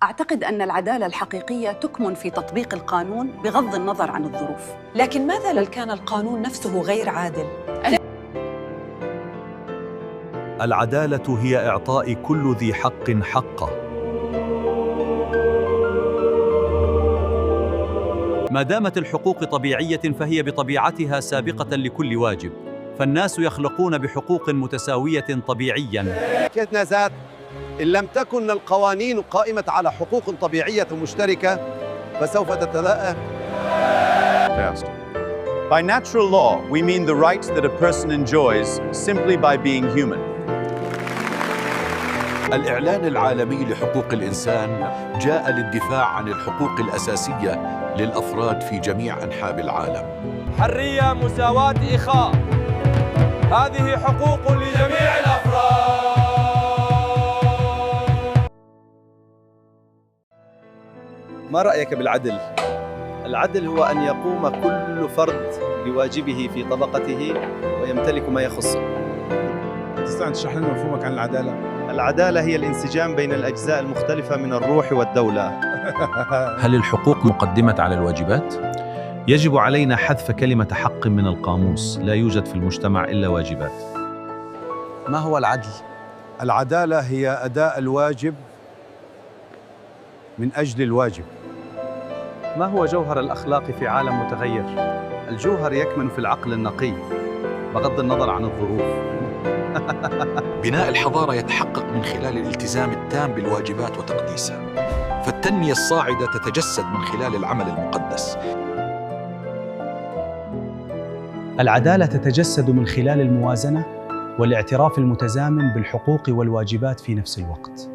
أعتقد أن العدالة الحقيقية تكمن في تطبيق القانون بغض النظر عن الظروف. لكن ماذا لو كان القانون نفسه غير عادل؟ العدالة هي إعطاء كل ذي حق حقه. ما دامت الحقوق طبيعية فهي بطبيعتها سابقة لكل واجب، فالناس يخلقون بحقوق متساوية طبيعياً. كانت ذات إن لم تكن القوانين قائمة على حقوق طبيعية مشتركة فسوف تتلائم. By natural law, we mean the rights that a person enjoys simply by being human. الإعلان العالمي لحقوق الإنسان جاء للدفاع عن الحقوق الأساسية للأفراد في جميع أنحاء العالم. حرية، مساواة، إخاء، هذه حقوق لجميع الأفراد. ما رأيك بالعدل؟ العدل هو أن يقوم كل فرد بواجبه في طبقته ويمتلك ما يخصه. تستطيع أن تشرح لنا مفهومك عن العدالة؟ العدالة هي الانسجام بين الأجزاء المختلفة من الروح والدولة. هل الحقوق مقدمة على الواجبات؟ يجب علينا حذف كلمة حق من القاموس، لا يوجد في المجتمع إلا واجبات. ما هو العدل؟ العدالة هي أداء الواجب من أجل الواجب. ما هو جوهر الأخلاق في عالم متغير؟ الجوهر يكمن في العقل النقي بغض النظر عن الظروف. بناء الحضارة يتحقق من خلال الالتزام التام بالواجبات وتقديسها، فالتنمية الصاعدة تتجسد من خلال العمل المقدس. العدالة تتجسد من خلال الموازنة والاعتراف المتزامن بالحقوق والواجبات في نفس الوقت.